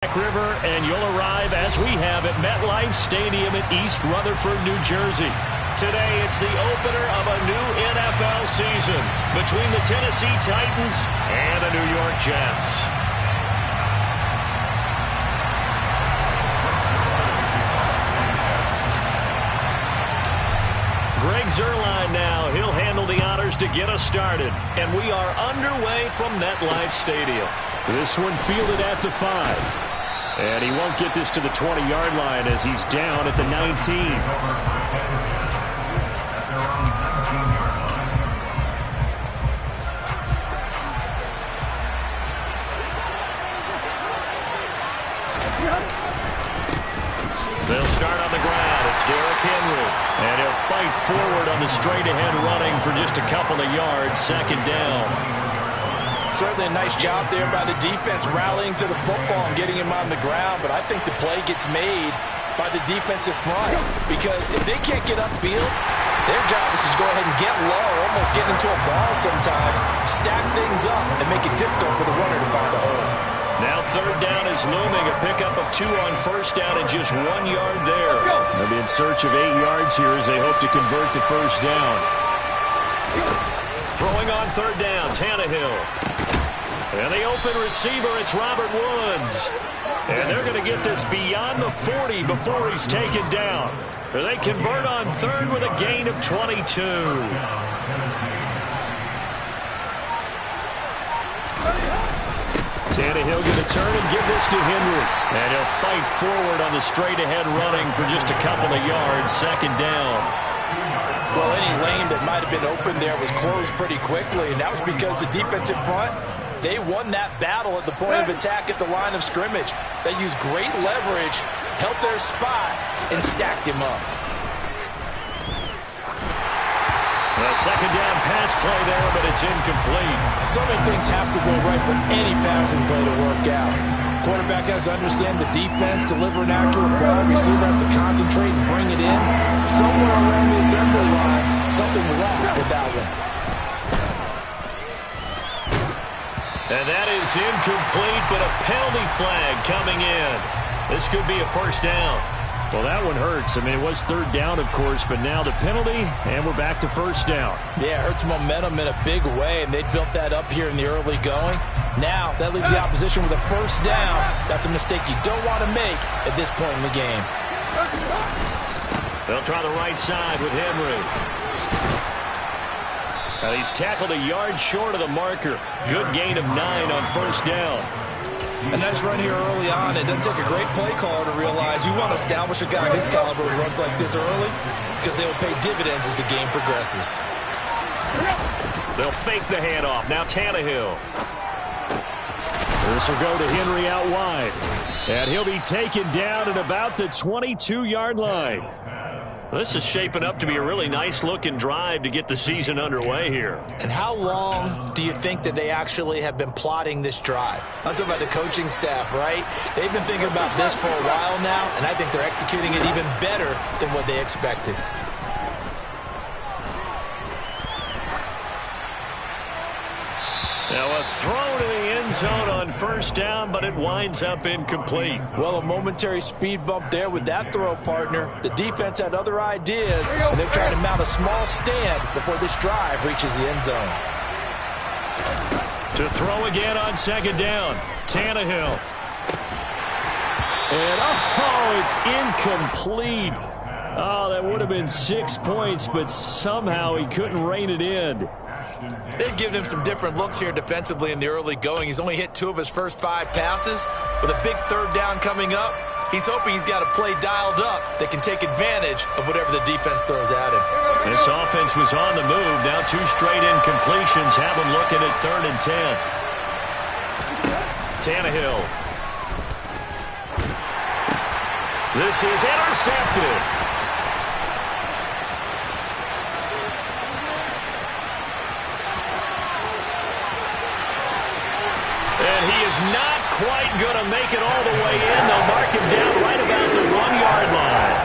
River, and you'll arrive as we have at MetLife Stadium in East Rutherford, New Jersey. Today, it's the opener of a new NFL season between the Tennessee Titans and the New York Jets. Greg Zuerlein now. He'll handle the honors to get us started. And we are underway from MetLife Stadium. This one fielded at the 5. And he won't get this to the 20-yard line as he's down at the 19. They'll start on the ground. It's Derrick Henry. And he'll fight forward on the straight-ahead running for just a couple of yards. Second down. Certainly a nice job there by the defense rallying to the football and getting him on the ground. But I think the play gets made by the defensive front. Because if they can't get upfield, their job is to go ahead and get low, almost get into a ball sometimes, stack things up, and make it difficult for the runner to find a hole. Now third down is looming. A pickup of 2 on first down and just 1 yard there. They'll be in search of 8 yards here as they hope to convert the first down. Throwing on third down, Tannehill. And the open receiver, it's Robert Woods. And they're going to get this beyond the 40 before he's taken down. They convert on third with a gain of 22. Tannehill going to turn and give this to Henry. And he'll fight forward on the straight-ahead running for just a couple of yards. Second down. Well, any lane that might have been open there was closed pretty quickly, and that was because the defensive front, they won that battle at the point of attack at the line of scrimmage. They used great leverage, held their spot, and stacked him up. A second down pass play there, but it's incomplete. So many things have to go right for any passing play to work out. Quarterback has to understand the defense, deliver an accurate ball. Receiver has to concentrate and bring it in. Somewhere around the assembly line, something was off with that one. And that is incomplete, but a penalty flag coming in. This could be a first down. Well, that one hurts. I mean, it was third down, of course, but now the penalty, and we're back to first down. Yeah, it hurts momentum in a big way, and they built that up here in the early going. Now, that leaves the opposition with a first down. That's a mistake you don't want to make at this point in the game. They'll try the right side with Henry. Now, he's tackled a yard short of the marker. Good gain of 9 on first down. A nice run here early on. It doesn't take a great play caller to realize you want to establish a guy his caliber who runs like this early because they will pay dividends as the game progresses. They'll fake the handoff. Now Tannehill. This will go to Henry out wide. And he'll be taken down at about the 22-yard line. This is shaping up to be a really nice-looking drive to get the season underway here. And how long do you think that they actually have been plotting this drive? I'm talking about the coaching staff, right? They've been thinking about this for a while now, and I think they're executing it even better than what they expected. Now a throw to the end zone on first down, but it winds up incomplete. Well, a momentary speed bump there with that throw, partner. The defense had other ideas, and they're trying to mount a small stand before this drive reaches the end zone. To throw again on second down, Tannehill. And, oh, it's incomplete. Oh, that would have been 6 points, but somehow he couldn't rein it in. They've given him some different looks here defensively in the early going. He's only hit 2 of his first 5 passes. With a big third down coming up, he's hoping he's got a play dialed up that can take advantage of whatever the defense throws at him. This offense was on the move. Now 2 straight incompletions have him looking at 3rd and 10. Tannehill. This is intercepted. And he is not quite going to make it all the way in. They'll mark him down right about the 1-yard line.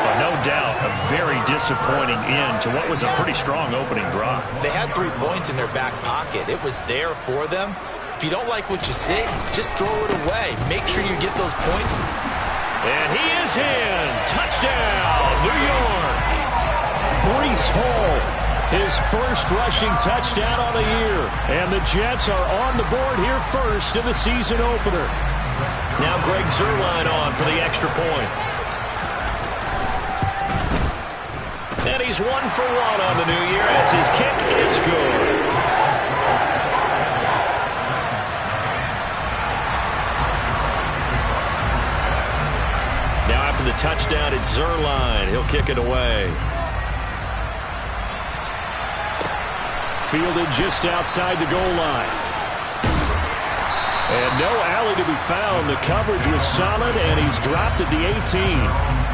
Well, no doubt, a very disappointing end to what was a pretty strong opening drive. They had 3 points in their back pocket. It was there for them. If you don't like what you see, just throw it away. Make sure you get those points. And he is in. Touchdown, New York. Breece Hall, his first rushing touchdown on the year. And the Jets are on the board here first in the season opener. Now Greg Zuerlein on for the extra point. And he's 1 for 1 on the new year as his kick is good. Now after the touchdown, it's Zuerlein. He'll kick it away. Fielded just outside the goal line. And no alley to be found. The coverage was solid, and he's dropped at the 18.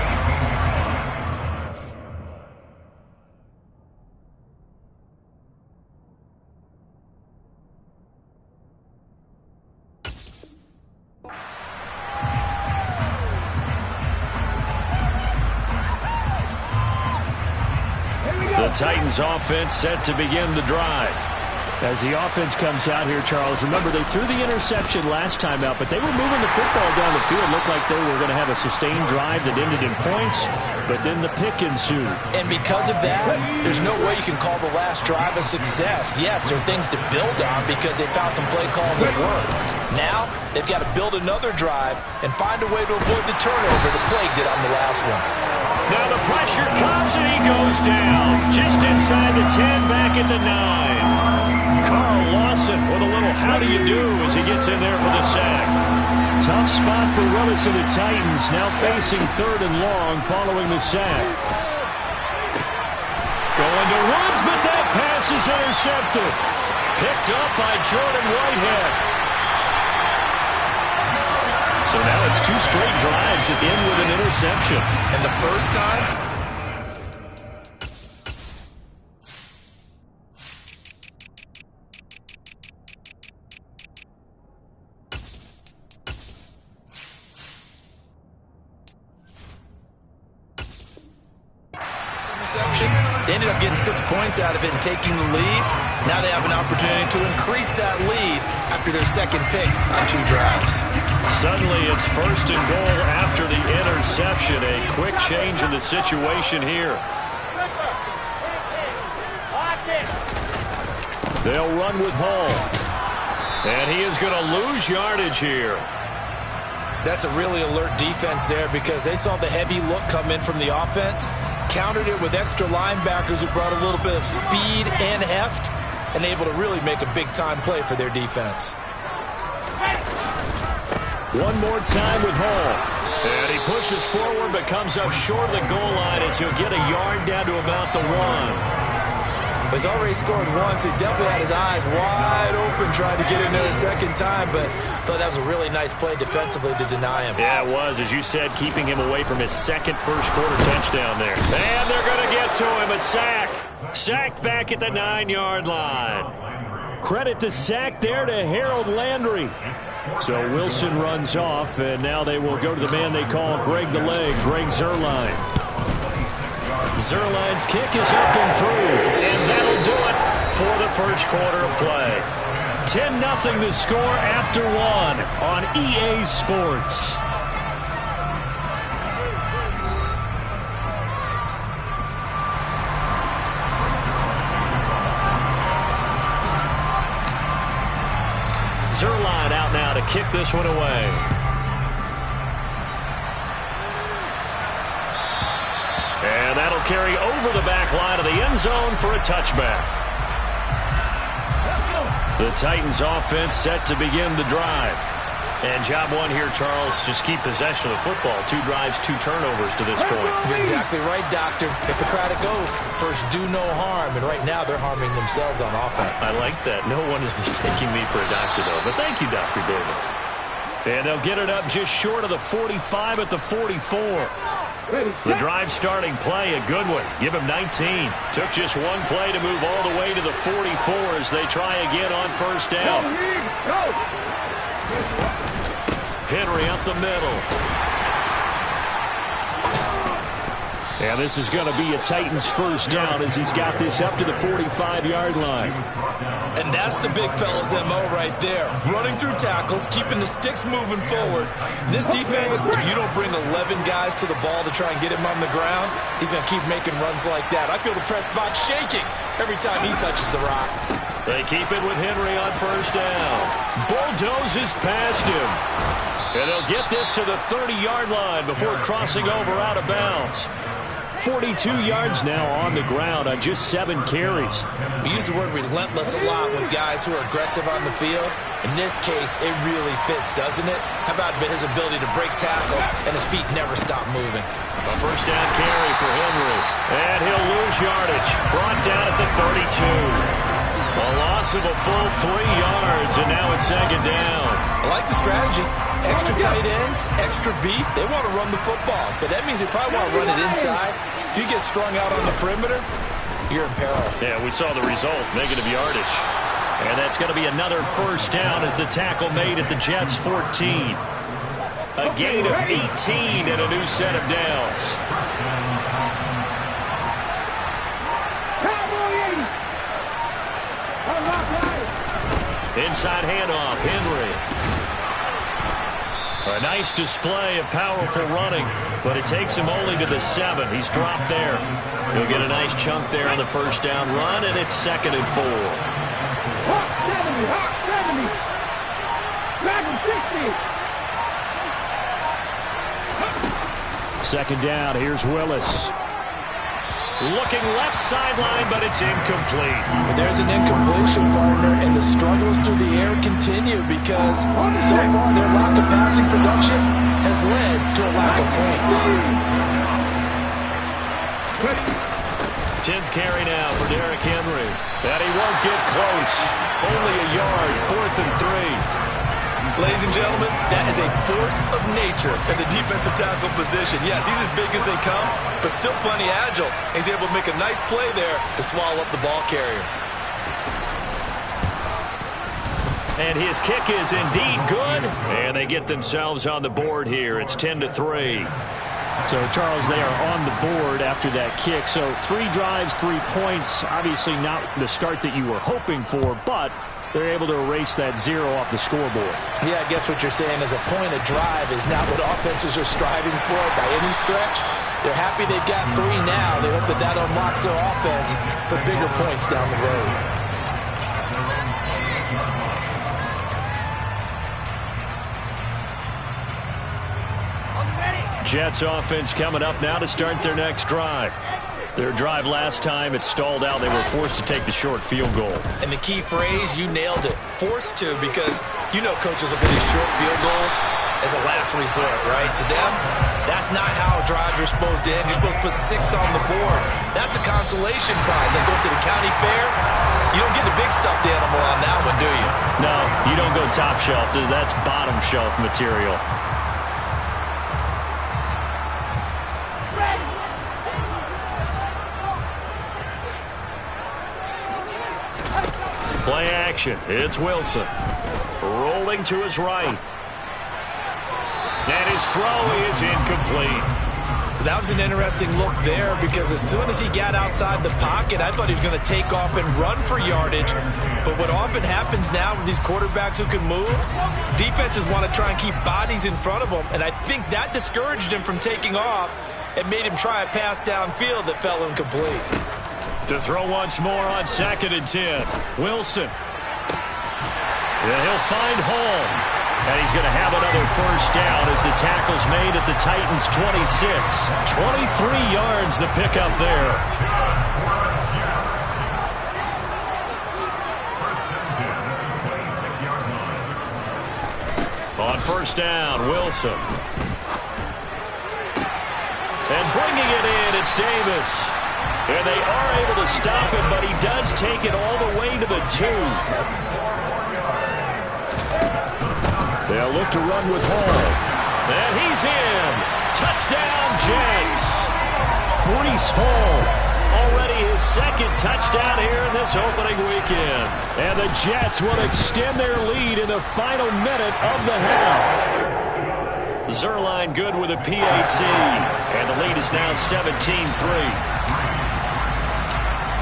The Titans offense set to begin the drive. As the offense comes out here, Charles, remember they threw the interception last time out, but they were moving the football down the field. Looked like they were going to have a sustained drive that ended in points, but then the pick ensued. And because of that, there's no way you can call the last drive a success. Yes, there are things to build on because they found some play calls that work. Now, they've got to build another drive and find a way to avoid the turnover that plagued it on the last one. Now the pressure comes and he goes down. Just inside the 10, back at the 9. Carl Lawson with a little how do you do as he gets in there for the sack. Tough spot for Willis and the Titans, now facing 3rd and long following the sack. Going to Woods, but that pass is intercepted. Picked up by Jordan Whitehead. So now it's 2 straight drives at the end with an interception. And the first time, they ended up getting 6 points out of it and taking the lead. Now they have an opportunity to increase that lead after their second pick on 2 drives. Suddenly it's 1st and goal after the interception. A quick change in the situation here. They'll run with Hall. And he is going to lose yardage here. That's a really alert defense there because they saw the heavy look come in from the offense, countered it with extra linebackers who brought a little bit of speed and heft, and able to really make a big-time play for their defense. One more time with Hall. And he pushes forward but comes up short of the goal line as he'll get a yard down to about the 1. He's already scored once. He definitely had his eyes wide open trying to get in there a second time, but I thought that was a really nice play defensively to deny him. Yeah, it was, as you said, keeping him away from his second first-quarter touchdown there. And they're going to get to him, a sack. Sacked back at the 9-yard line. Credit the sack there to Harold Landry. So Wilson runs off, and now they will go to the man they call Greg the Leg, Greg Zuerlein. Zuerlein's kick is up and through, and that'll do it for the first quarter of play. 10-0 the score after 1 on EA Sports. Zuerlein out now to kick this one away. And that'll carry over the back line of the end zone for a touchback. The Titans offense set to begin the drive. And job 1 here, Charles, just keep possession of the football. 2 drives, 2 turnovers to this point. You're exactly right, Doctor. Hippocratic oath. First, do no harm. And right now, they're harming themselves on offense. I like that. No one is mistaking me for a doctor, though. But thank you, Dr. Davis. And they'll get it up just short of the 45 at the 44. The drive starting play, a good one. Give him 19. Took just 1 play to move all the way to the 44 as they try again on first down. Henry up the middle. And this is going to be a Titans first down as he's got this up to the 45-yard line. And that's the big fella's MO right there. Running through tackles, keeping the sticks moving forward. This defense, if you don't bring 11 guys to the ball to try and get him on the ground, he's going to keep making runs like that. I feel the press box shaking every time he touches the rock. They keep it with Henry on first down. Bulldozes past him. And they'll get this to the 30-yard line before crossing over out of bounds. 42 yards now on the ground on just 7 carries. We use the word relentless a lot with guys who are aggressive on the field. In this case, it really fits, doesn't it? How about his ability to break tackles and his feet never stop moving? A first down carry for Henry. And he'll lose yardage. Brought down at the 32. A loss of a full 3 yards, and now it's second down. I like the strategy. Extra tight ends, extra beef. They want to run the football, but that means they probably want to run it inside. If you get strung out on the perimeter, you're in peril. Yeah, we saw the result, negative yardage. And that's going to be another first down as the tackle made at the Jets' 14. A gain of 18 and a new set of downs. Inside handoff, Henry. A nice display of powerful running, but it takes him only to the 7. He's dropped there. He'll get a nice chunk there on the first down run, and it's 2nd and 4. Hawk 70, Hawk 70. Dragon 60. Second down, here's Willis. Looking left sideline, but it's incomplete. But there's an incompletion, partner, and the struggles through the air continue because so far their lack of passing production has led to a lack of points. 10th carry now for Derrick Henry. And he won't get close. Only a yard, 4th and 3. Ladies and gentlemen, that is a force of nature at the defensive tackle position. Yes, he's as big as they come, but still plenty agile. He's able to make a nice play there to swallow up the ball carrier. And his kick is indeed good. And they get themselves on the board here. It's 10-3. So, Charles, they are on the board after that kick. So, 3 drives, 3 points. Obviously not the start that you were hoping for, but they're able to erase that 0 off the scoreboard. Yeah, I guess what you're saying is a point of drive is not what offenses are striving for by any stretch. They're happy they've got 3 now. They hope that that unlocks their offense for bigger points down the road. Jets offense coming up now to start their next drive. Their drive last time, it stalled out. They were forced to take the short field goal. And the key phrase, you nailed it. Forced to, because you know coaches look at these short field goals as a last resort, right? To them, that's not how drives are supposed to end. You're supposed to put 6 on the board. That's a consolation prize. Like going to the county fair, you don't get the big stuffed animal on that one, do you? No, you don't go top shelf. That's bottom shelf material. Play action. It's Wilson. Rolling to his right. And his throw is incomplete. That was an interesting look there because as soon as he got outside the pocket, I thought he was going to take off and run for yardage. But what often happens now with these quarterbacks who can move, defenses want to try and keep bodies in front of them. And I think that discouraged him from taking off and made him try a pass downfield that fell incomplete. To throw once more on 2nd and 10. Wilson. And he'll find Hall. And he's going to have another first down as the tackle's made at the Titans' 26. 23 yards the pickup there. On first down, Wilson. And bringing it in, it's Davis. And they are able to stop him, but he does take it all the way to the 2. They'll look to run with Hall. And he's in. Touchdown, Jets. Breece Hall, already his 2nd touchdown here in this opening weekend. And the Jets will extend their lead in the final minute of the half. Zerline good with a PAT. And the lead is now 17-3.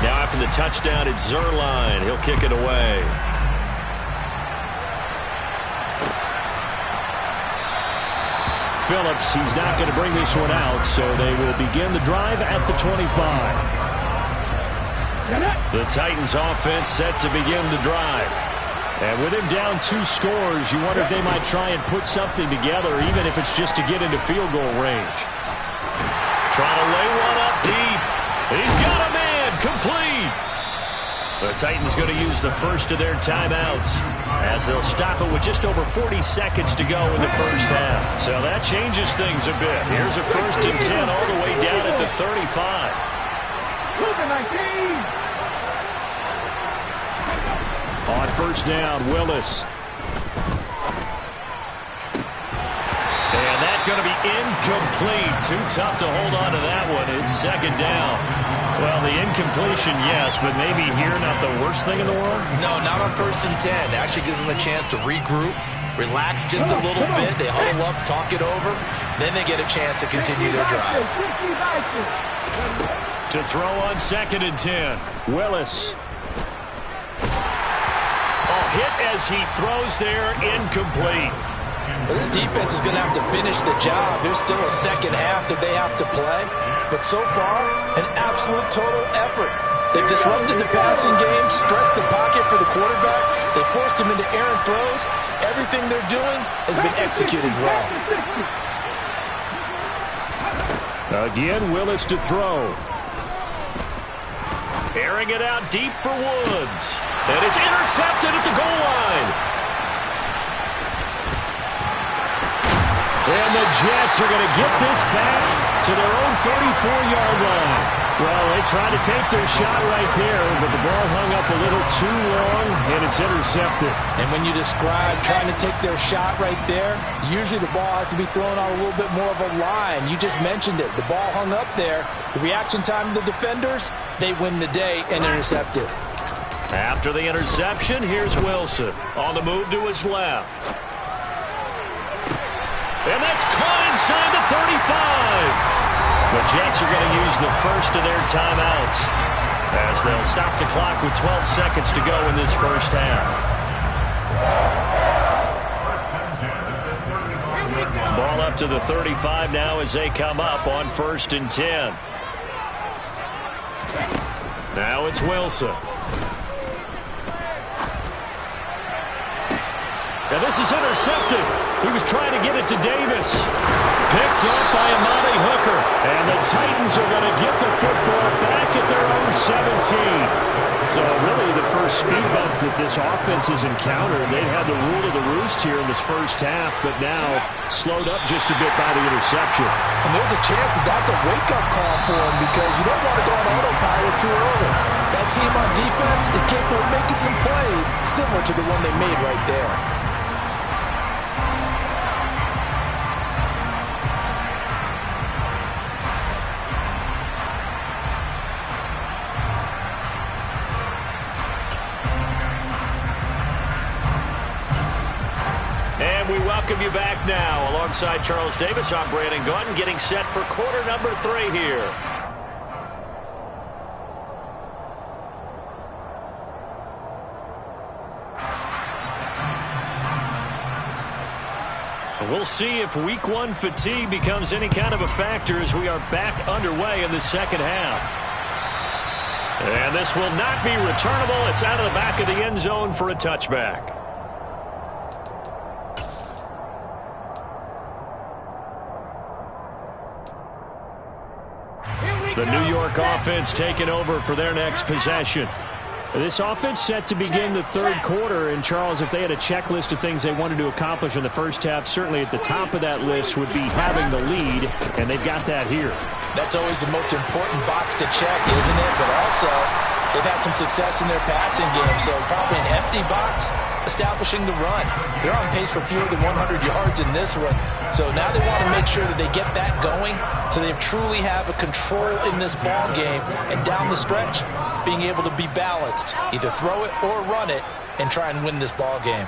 Now after the touchdown, it's Zerline. He'll kick it away. Phillips, he's not going to bring this one out, so they will begin the drive at the 25. The Titans offense set to begin the drive. And with him down 2 scores, you wonder if they might try and put something together, even if it's just to get into field goal range. Trying to lay one up deep. He's got a man, complete. The Titans going to use the first of their timeouts as they'll stop it with just over 40 seconds to go in the first half. So that changes things a bit. Here's a 1st and 10 all the way down at the 35. On first down, Willis. And that's going to be incomplete. Too tough to hold on to that one. It's 2nd down. Well, the incompletion, yes, but maybe here not the worst thing in the world? No, not on 1st and 10. It actually gives them a chance to regroup, relax just a little bit. They huddle up, talk it over. Then they get a chance to continue their drive. To throw on 2nd and 10. Willis. Hit as he throws there, incomplete. Well, this defense is going to have to finish the job. There's still a second half that they have to play. But so far, an absolute total effort. They've disrupted the passing game, stressed the pocket for the quarterback. They forced him into errant throws. Everything they're doing has been executed well. Again, Willis to throw. Airing it out deep for Woods. And it's intercepted at the goal line. And the Jets are going to get this back to their own 34-yard line. Well, they tried to take their shot right there, but the ball hung up a little too long, and it's intercepted. And when you describe trying to take their shot right there, usually the ball has to be thrown out a little bit more of a line. You just mentioned it. The ball hung up there. The reaction time of the defenders, they win the day and intercept it. After the interception, here's Wilson on the move to his left. And that's caught inside the 35. The Jets are going to use the first of their timeouts as they'll stop the clock with 12 seconds to go in this first half. Ball up to the 35 now as they come up on 1st and 10. Now it's Wilson. And this is intercepted. He was trying to get it to Davis. Picked up by Amani Hooker. And the Titans are going to get the football back at their own 17. So really the first speed bump that this offense has encountered. They had the rule of the roost here in this first half, but now slowed up just a bit by the interception. And there's a chance that that's a wake-up call for him because you don't want to go on autopilot too early. That team on defense is capable of making some plays similar to the one they made right there. We welcome you back now. Alongside Charles Davis, I'm Brandon Gaudin, getting set for quarter number 3 here. We'll see if week 1 fatigue becomes any kind of a factor as we are back underway in the second half. And this will not be returnable. It's out of the back of the end zone for a touchback. The New York offense taking over for their next possession. This offense set to begin the third quarter. And, Charles, if they had a checklist of things they wanted to accomplish in the first half, certainly at the top of that list would be having the lead, and they've got that here. That's always the most important box to check, isn't it? But also, they've had some success in their passing game, so probably an empty box establishing the run. They're on pace for fewer than 100 yards in this one. So now they want to make sure that they get that going so they truly have a control in this ball game. And down the stretch, being able to be balanced, either throw it or run it, and try and win this ball game.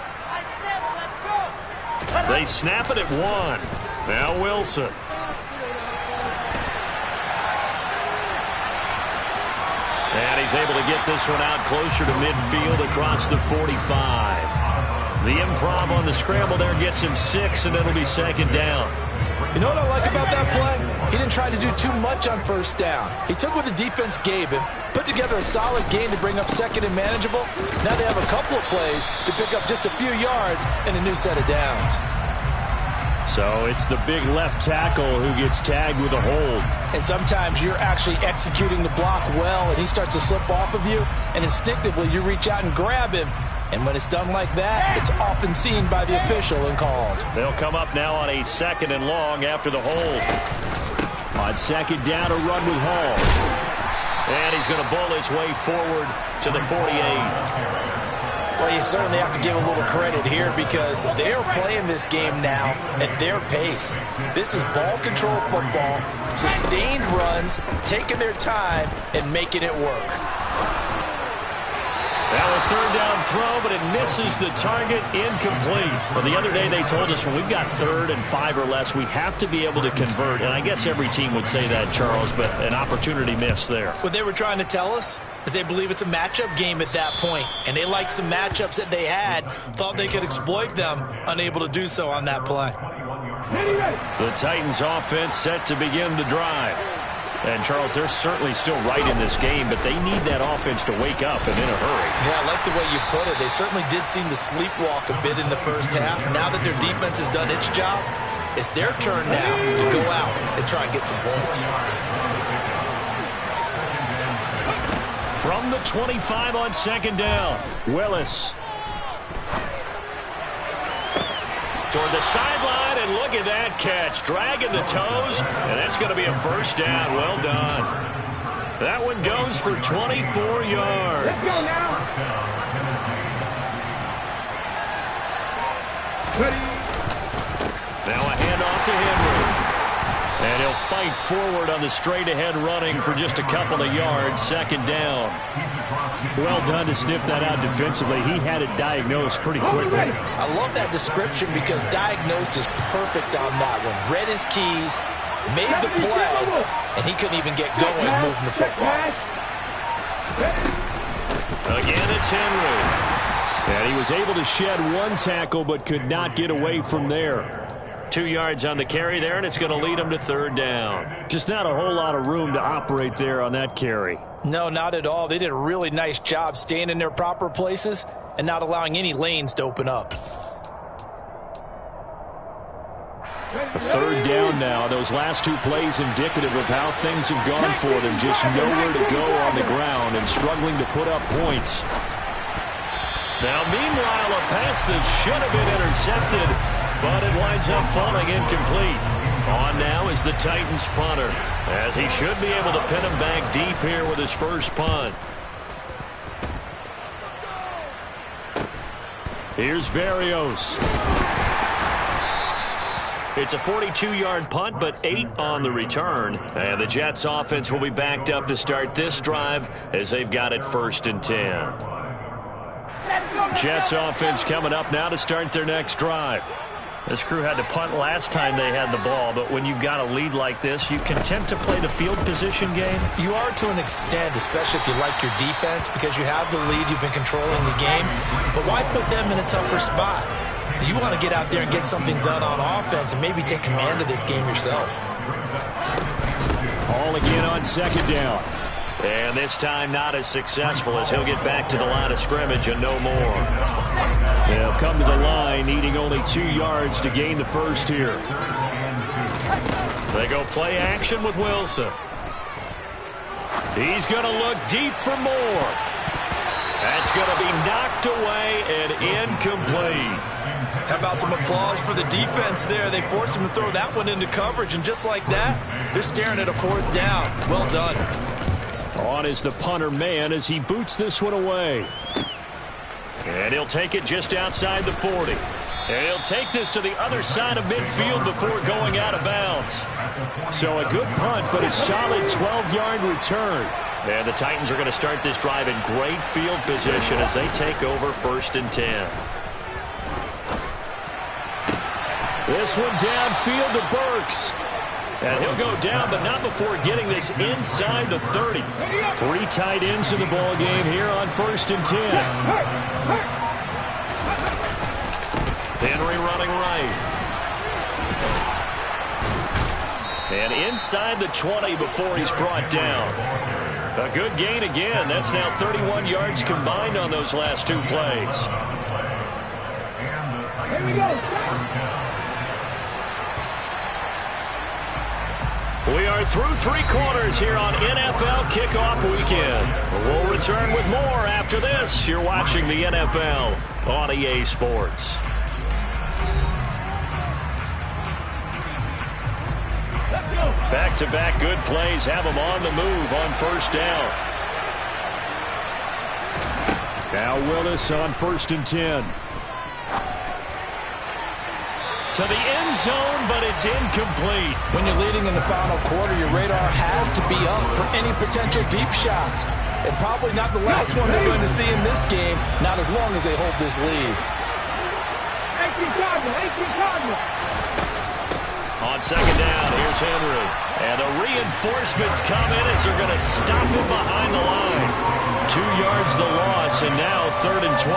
They snap it at 1. Wilson. And he's able to get this one out closer to midfield across the 45. The improv on the scramble there gets him 6, and it'll be second down. You know what I like about that play? He didn't try to do too much on first down. He took what the defense gave him, put together a solid game to bring up second and manageable. Now they have a couple of plays to pick up just a few yards and a new set of downs. So it's the big left tackle who gets tagged with a hold. And sometimes you're actually executing the block well, and he starts to slip off of you, and instinctively you reach out and grab him. And when it's done like that, it's often seen by the official and called. They'll come up now on a 2nd and long after the hold. On 2nd down, a run with Hall. And he's going to bull his way forward to the 48. Well, you certainly have to give a little credit here because they're playing this game now at their pace. This is ball control football, sustained runs, taking their time, and making it work. Now a 3rd down throw, but it misses the target, incomplete. Well, the other day they told us when we've got 3rd and 5 or less, we have to be able to convert. And I guess every team would say that, Charles, but an opportunity missed there. What they were trying to tell us is they believe it's a matchup game at that point, and they liked some matchups that they had, thought they could exploit them, unable to do so on that play. The Titans offense set to begin the drive. And, Charles, they're certainly still right in this game, but they need that offense to wake up and in a hurry. Yeah, I like the way you put it. They certainly did seem to sleepwalk a bit in the first half. Now that their defense has done its job, it's their turn now to go out and try and get some points. From the 25 on 2nd down, Willis. Toward the sideline, and look at that catch. Dragging the toes, and that's going to be a 1st down. Well done. That one goes for 24 yards. Let's go now. Now a handoff to Henry. And he'll fight forward on the straight-ahead running for just a couple of yards. 2nd down. Well done to sniff that out defensively. He had it diagnosed pretty quickly. I love that description because diagnosed is perfect on that one. Read his keys, made the play, and he couldn't even get going moving the football. Again, it's Henry. And he was able to shed one tackle but could not get away from there. 2 yards on the carry there, and it's going to lead him to 3rd down. Just not a whole lot of room to operate there on that carry. No, not at all. They did a really nice job staying in their proper places and not allowing any lanes to open up. A 3rd down now. Those last 2 plays indicative of how things have gone for them. Just nowhere to go on the ground and struggling to put up points. Now, meanwhile, a pass that should have been intercepted, but it winds up falling incomplete. On now is the Titans punter, as he should be able to pin him back deep here with his first punt. Here's Berrios. It's a 42-yard punt, but 8 on the return. And the Jets offense will be backed up to start this drive as they've got it 1st and 10. Jets offense coming up now to start their next drive. This crew had to punt last time they had the ball, but when you've got a lead like this, you content to play the field position game? You are to an extent, especially if you like your defense, because you have the lead, you've been controlling the game. But why put them in a tougher spot? You want to get out there and get something done on offense and maybe take command of this game yourself. All again on 2nd down. And this time not as successful as he'll get back to the line of scrimmage and no more. They'll come to the line needing only 2 yards to gain the first here. They go play action with Wilson. He's going to look deep for more. That's going to be knocked away and incomplete. How about some applause for the defense there? They forced him to throw that one into coverage, and just like that, they're staring at a 4th down. Well done. On is the punter man as he boots this one away. And he'll take it just outside the 40. And he'll take this to the other side of midfield before going out of bounds. So a good punt, but a solid 12-yard return. And the Titans are going to start this drive in great field position as they take over 1st and 10. This one downfield to Burks. And he'll go down, but not before getting this inside the 30. 3 tight ends in the ball game here on 1st and 10. Henry running right. And inside the 20 before he's brought down. A good gain again. That's now 31 yards combined on those last 2 plays. Here we go. We are through 3 quarters here on NFL Kickoff Weekend. We'll return with more after this. You're watching the NFL on EA Sports. Back-to-back good plays have them on the move on 1st down. Now Willis on 1st and 10. To the end zone, but it's incomplete. When you're leading in the final quarter, your radar has to be up for any potential deep shots. And probably not the last one they're going to see in this game, not as long as they hold this lead. On 2nd down, here's Henry. And the reinforcements come in as they're going to stop him behind the line. 2 yards the loss, and now 3rd and 12.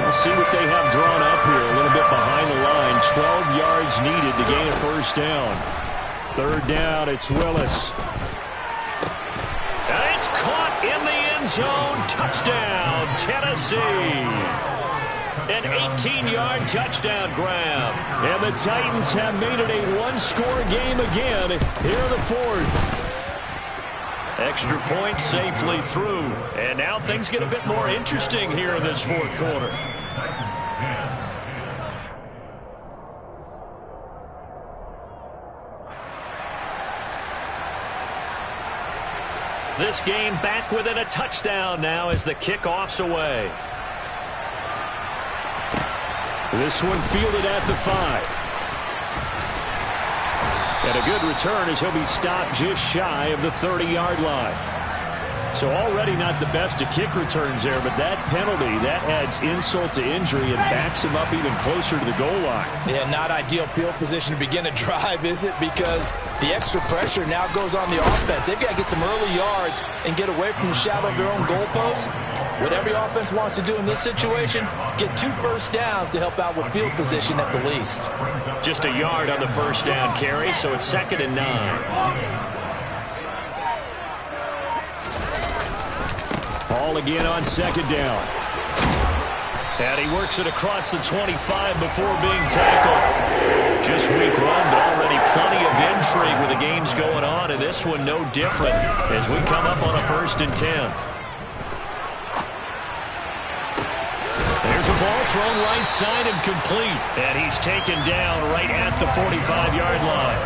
We'll see what they have drawn up here. A little bit behind the line. 12 yards needed to gain a 1st down. 3rd down, it's Willis. And it's caught in the end zone. Touchdown, Tennessee. An 18-yard touchdown grab. And the Titans have made it a 1-score game again here in the 4th. Extra point safely through. And now things get a bit more interesting here in this 4th quarter. This game back within a touchdown now as the kickoff's away. This one fielded at the 5. And a good return as he'll be stopped just shy of the 30-yard line. So already not the best of kick returns there, but that penalty, that adds insult to injury and backs him up even closer to the goal line. Yeah, not ideal field position to begin a drive, is it? Because the extra pressure now goes on the offense. They've got to get some early yards and get away from the shadow of their own goalposts. What every offense wants to do in this situation, get 2 first downs to help out with field position at the least. Just a yard on the 1st down carry, so it's 2nd and 9. Ball again on 2nd down. And he works it across the 25 before being tackled. Just week 1, but already plenty of intrigue with the games going on, and this one no different as we come up on a 1st and 10. There's a ball thrown right side and complete. And he's taken down right at the 45-yard line.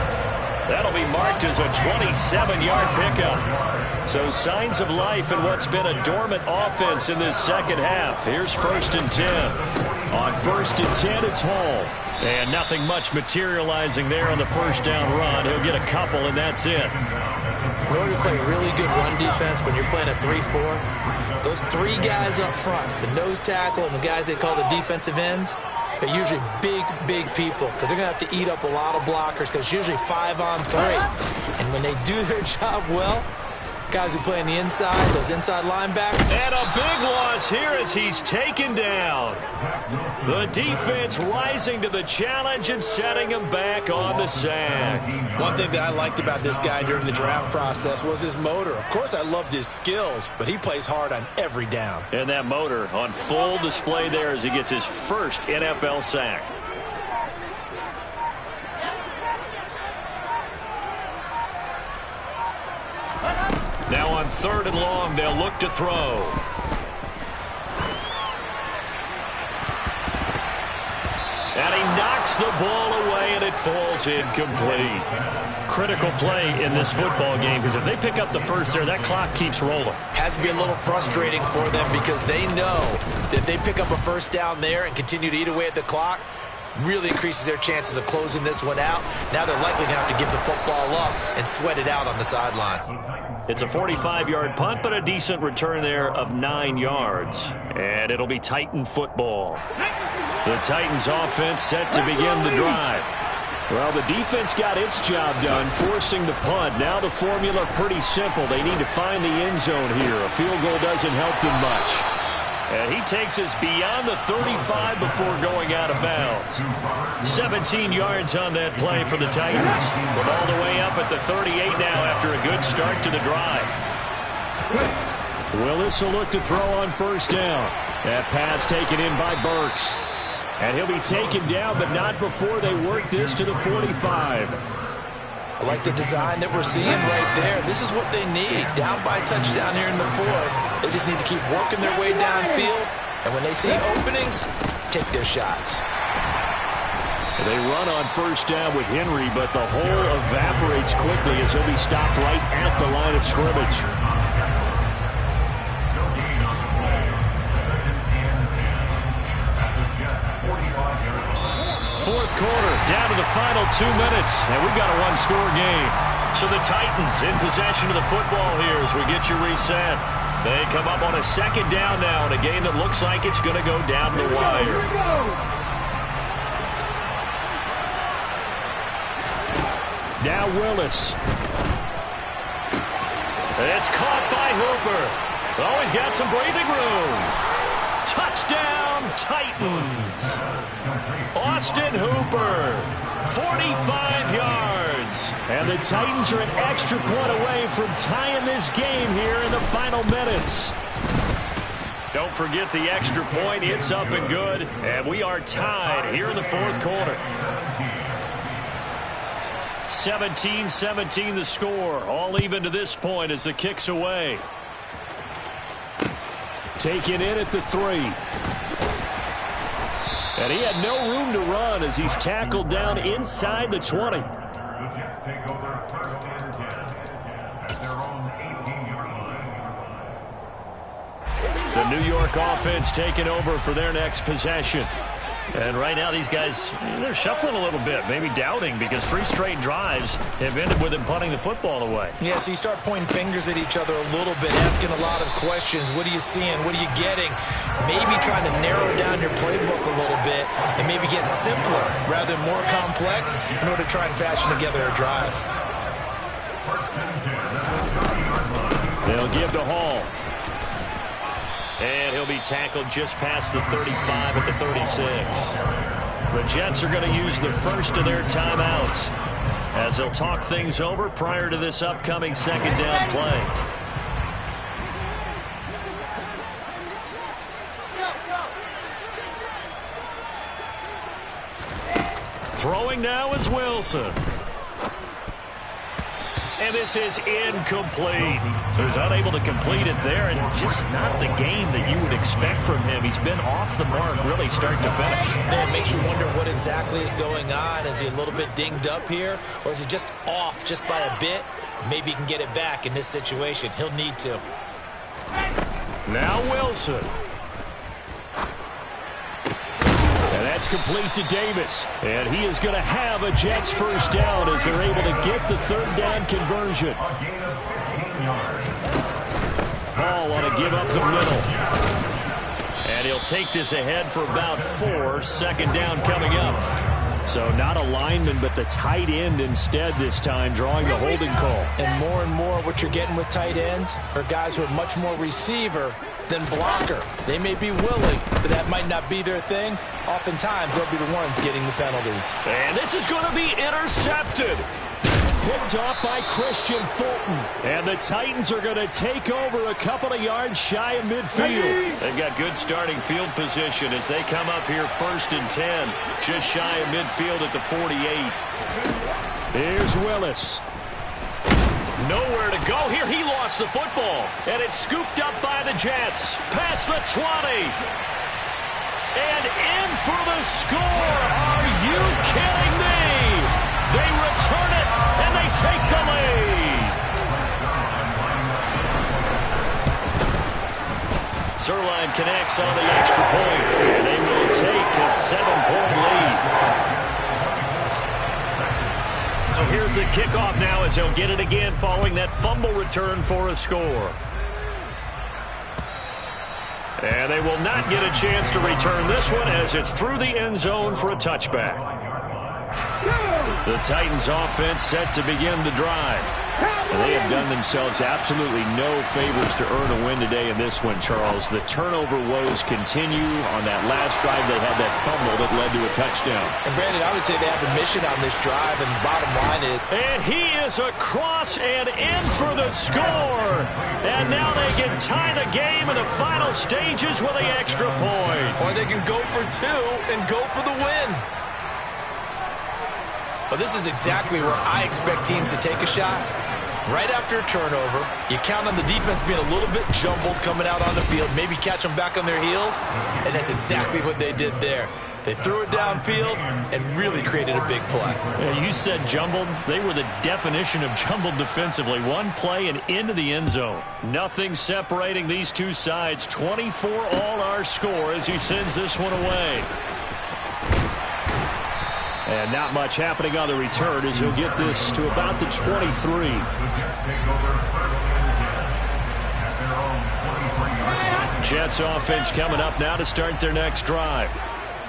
That'll be marked as a 27-yard pickup. So signs of life in what's been a dormant offense in this 2nd half. Here's 1st and 10. On 1st and 10, it's Hall. And nothing much materializing there on the 1st down run. He'll get a couple, and that's it. In order to play really good run defense when you're playing a 3-4, those 3 guys up front, the nose tackle and the guys they call the defensive ends, are usually big people because they're going to have to eat up a lot of blockers because it's usually 5 on 3. And when they do their job well, guys who play on the inside, those inside linebackers. And a big loss here as he's taken down. The defense rising to the challenge and setting him back on the sack. One thing that I liked about this guy during the draft process was his motor. Of course, I loved his skills, but he plays hard on every down. And that motor on full display there as he gets his first NFL sack. Now on 3rd and long, they'll look to throw. And he knocks the ball away, and it falls incomplete. Critical play in this football game, because if they pick up the first there, that clock keeps rolling. Has to be a little frustrating for them because they know that if they pick up a 1st down there and continue to eat away at the clock, really increases their chances of closing this one out. Now they're likely going to have to give the football up and sweat it out on the sideline. It's a 45-yard punt, but a decent return there of 9 yards. And it'll be Titan football. The Titans offense set to begin the drive. Well, the defense got its job done, forcing the punt. Now the formula pretty simple. They need to find the end zone here. A field goal doesn't help them much. And he takes us beyond the 35 before going out of bounds. 17 yards on that play for the Titans. From all the way up at the 38 now after a good start to the drive. Willis will look to throw on first down. That pass taken in by Burks. And he'll be taken down, but not before they work this to the 45. I like the design that we're seeing right there. This is what they need. Down by touchdown here in the fourth. They just need to keep working their way downfield. And when they see openings, take their shots. They run on first down with Henry, but the hole evaporates quickly as he'll be stopped right at the line of scrimmage. Fourth quarter, down to the final 2 minutes, and we've got a one-score game. So the Titans in possession of the football here as we get you reset. They come up on a second down now in a game that looks like it's going to go down the wire. Now Willis. It's caught by Hooper. Oh, he's got some breathing room. Touchdown, Titans. Austin Hooper, 45 yards. And the Titans are an extra point away from tying this game here in the final minutes. Don't forget the extra point. It's up and good. And we are tied here in the fourth quarter. 17-17 the score. All even to this point as the kick's away. Taken in at the 3. And he had no room to run as he's tackled down inside the 20. The Jets take over first and 10 at their own 18-yard line. The New York offense taking over for their next possession. And right now these guys, they're shuffling a little bit, maybe doubting, because 3 straight drives have ended with them punting the football away. Yeah, so you start pointing fingers at each other a little bit, asking a lot of questions. What are you seeing? What are you getting? Maybe trying to narrow down your playbook a little bit and maybe get simpler rather than more complex in order to try and fashion together a drive. They'll give to Hall. And he'll be tackled just past the 35 at the 36. The Jets are going to use the first of their timeouts as they'll talk things over prior to this upcoming second down play. Throwing now is Wilson. And this is incomplete. So he's unable to complete it there, and just not the game that you would expect from him. He's been off the mark really start to finish. It makes you wonder what exactly is going on. Is he a little bit dinged up here, or is he just off just by a bit? Maybe he can get it back in this situation. He'll need to. Now Wilson. And that's complete to Davis. And he is going to have a Jets first down as they're able to get the third down conversion. Hall on a give up the middle. And he'll take this ahead for about 4. Second down coming up. So not a lineman, but the tight end instead this time, drawing the holding call. And more what you're getting with tight ends are guys who are much more receiver than blocker. They may be willing, but that might not be their thing. Oftentimes, they'll be the ones getting the penalties. And this is going to be intercepted. Picked off by Christian Fulton. And the Titans are going to take over a couple of yards shy of midfield. They've got good starting field position as they come up here first and 10. Just shy of midfield at the 48. Here's Willis. Nowhere to go here. He lost the football. And it's scooped up by the Jets. Past the 20. And in for the score. Are you kidding me? They return it, and they take the lead. Zerline connects on the extra point, and they will take a 7-point lead. So here's the kickoff now as they'll get it again following that fumble return for a score. And they will not get a chance to return this one as it's through the end zone for a touchback. The Titans offense set to begin the drive. And they have done themselves absolutely no favors to earn a win today in this one, Charles. The turnover woes continue. On that last drive, they had that fumble that led to a touchdown. And, Brandon, I would say they have a mission on this drive, and the bottom line is... And he is across and in for the score. And now they can tie the game in the final stages with an extra point. Or they can go for two and go for the win. Well, this is exactly where I expect teams to take a shot. Right after a turnover, you count on the defense being a little bit jumbled coming out on the field, maybe catch them back on their heels, and that's exactly what they did there. They threw it downfield and really created a big play. Yeah, you said jumbled. They were the definition of jumbled defensively. One play and into the end zone. Nothing separating these two sides. 24 all our score as he sends this one away. And not much happening on the return as he'll get this to about the 23. Jets offense coming up now to start their next drive.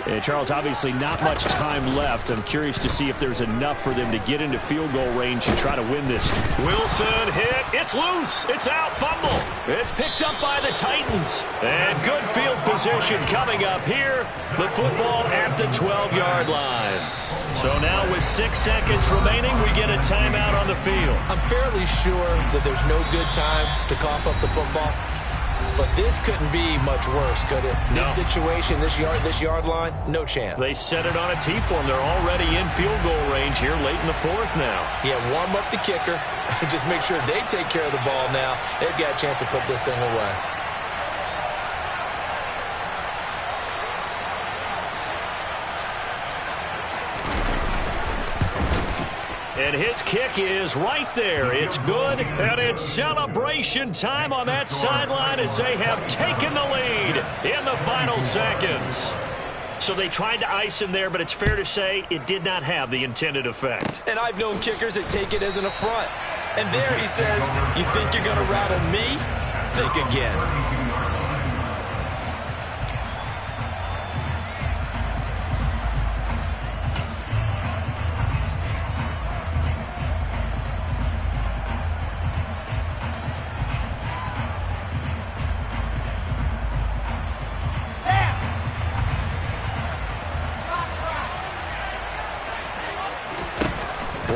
And Charles, obviously not much time left. I'm curious to see if there's enough for them to get into field goal range and try to win this. Wilson hit. It's loose. It's out. Fumble. It's picked up by the Titans. And good field position coming up here. The football at the 12-yard line. So now with 6 seconds remaining, we get a timeout on the field. I'm fairly sure that there's no good time to cough up the football. But this couldn't be much worse, could it? No. This situation, this yard line, no chance. They set it on a T-form. They're already in field goal range here late in the fourth now. Yeah, warm up the kicker. Just make sure they take care of the ball now. They've got a chance to put this thing away. And his kick is right there. It's good, and it's celebration time on that sideline as they have taken the lead in the final seconds. So they tried to ice him there, but it's fair to say it did not have the intended effect. And I've known kickers that take it as an affront. And there he says, you think you're going to rattle me? Think again.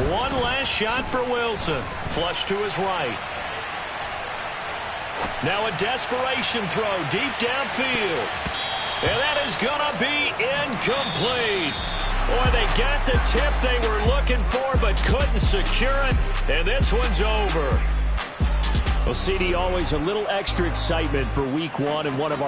One last shot for Wilson. Flush to his right. Now a desperation throw deep downfield. And that is going to be incomplete. Boy, they got the tip they were looking for but couldn't secure it. And this one's over. Well, CD, always a little extra excitement for week one and one of our